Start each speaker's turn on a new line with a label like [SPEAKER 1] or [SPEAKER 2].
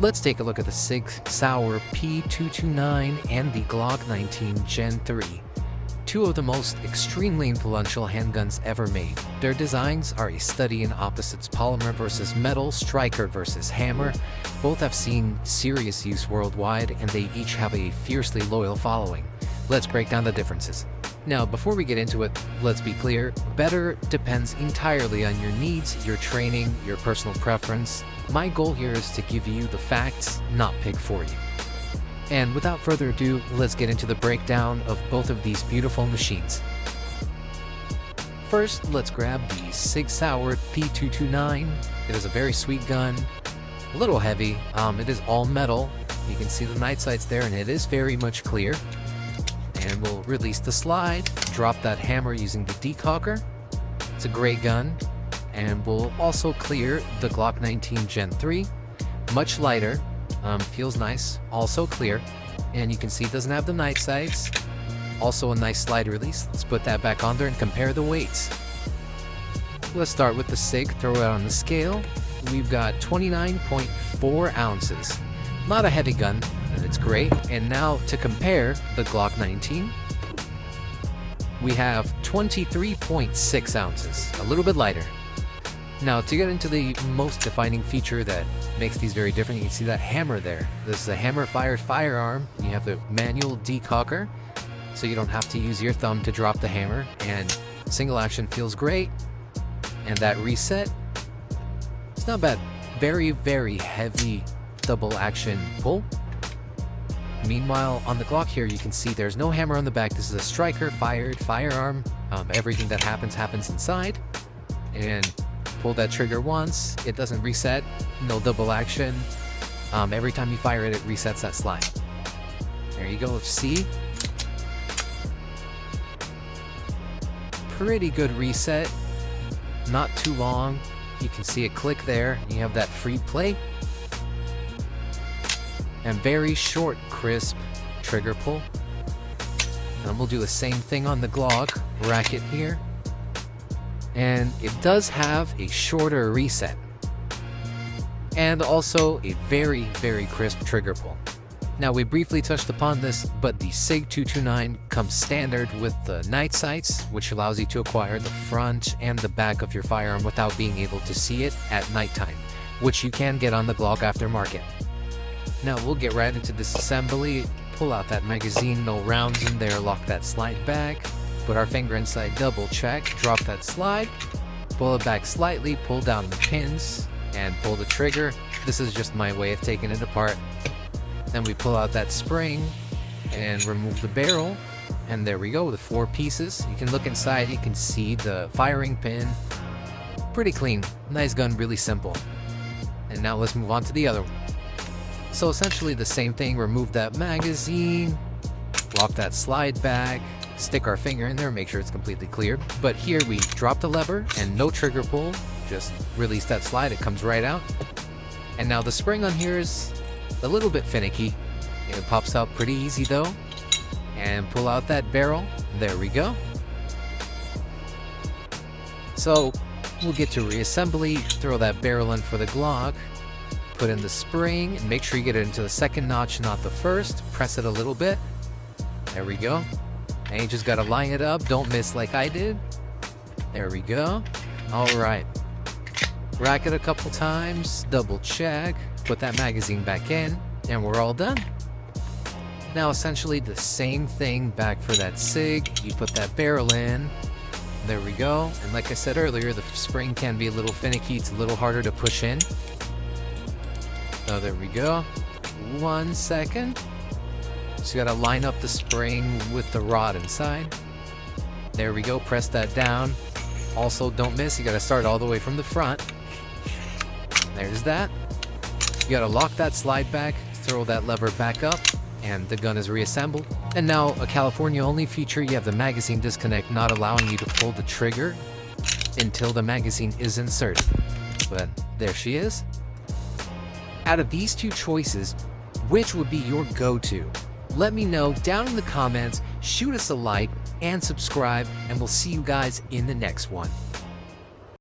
[SPEAKER 1] Let's take a look at the SIG P229 and the Glock 19 Gen 3. Two of the most extremely influential handguns ever made. Their designs are a study in opposites: polymer versus metal, striker versus hammer. Both have seen serious use worldwide, and they each have a fiercely loyal following. Let's break down the differences. Now, before we get into it, let's be clear, better depends entirely on your needs, your training, your personal preference. My goal here is to give you the facts, not pick for you. And without further ado, let's get into the breakdown of both of these beautiful machines. First, let's grab the SIG P229. It is a very sweet gun, a little heavy. It is all metal. You can see the night sights there, and it is very much clear. And we'll release the slide, drop that hammer using the decocker. It's a great gun. And we'll also clear the Glock 19 Gen 3, much lighter, feels nice, also clear. And you can see it doesn't have the night sights. Also a nice slide release. Let's put that back on there and compare the weights. Let's start with the SIG, throw it on the scale. We've got 29.4 ounces. Not a heavy gun, and it's great. And now to compare the Glock 19, we have 23.6 ounces, a little bit lighter. Now, to get into the most defining feature that makes these very different, you can see that hammer there. This is a hammer-fired firearm. You have the manual decocker, so you don't have to use your thumb to drop the hammer, and single action feels great. And that reset, it's not bad. Very, very heavy double action pull. Meanwhile, on the Glock here, you can see there's no hammer on the back. This is a striker-fired firearm. Everything that happens inside. And pull that trigger once, it doesn't reset, no double action. Every time you fire it, it resets that slide. There you go, see? Pretty good reset, not too long. You can see it click there, you have that free play. And very short, crisp trigger pull. And we'll do the same thing on the Glock, rack it here. And it does have a shorter reset. And also a very, very crisp trigger pull. Now, we briefly touched upon this, but the SIG 229 comes standard with the night sights, which allows you to acquire the front and the back of your firearm without being able to see it at nighttime, which you can get on the Glock aftermarket. Now, we'll get right into this assembly. Pull out that magazine, no rounds in there, lock that slide back. Put our finger inside, double check, drop that slide, pull it back slightly, pull down the pins, and pull the trigger. This is just my way of taking it apart. Then we pull out that spring and remove the barrel. And there we go, the 4 pieces. You can look inside, you can see the firing pin. Pretty clean, nice gun, really simple. And now let's move on to the other one. So essentially the same thing, remove that magazine, lock that slide back, stick our finger in there, make sure it's completely clear. But here we drop the lever and no trigger pull, just release that slide, it comes right out. And now the spring on here is a little bit finicky. It pops out pretty easy though. And pull out that barrel, there we go. So we'll get to reassembly, throw that barrel in for the Glock, put in the spring, and make sure you get it into the second notch, not the first. Press it a little bit, there we go. And you just gotta line it up, don't miss like I did. There we go. Alright. Rack it a couple times, double check, put that magazine back in, and we're all done. Now essentially the same thing back for that SIG. You put that barrel in, there we go. And like I said earlier, the spring can be a little finicky, it's a little harder to push in. So there we go. 1 second. So you gotta line up the spring with the rod inside. There we go, press that down. Also, don't miss, you gotta start all the way from the front. There's that. You gotta lock that slide back, throw that lever back up, and the gun is reassembled. And now, a California-only feature, you have the magazine disconnect, not allowing you to pull the trigger until the magazine is inserted. But there she is. Out of these two choices, which would be your go-to? Let me know down in the comments, shoot us a like, and subscribe, and we'll see you guys in the next one.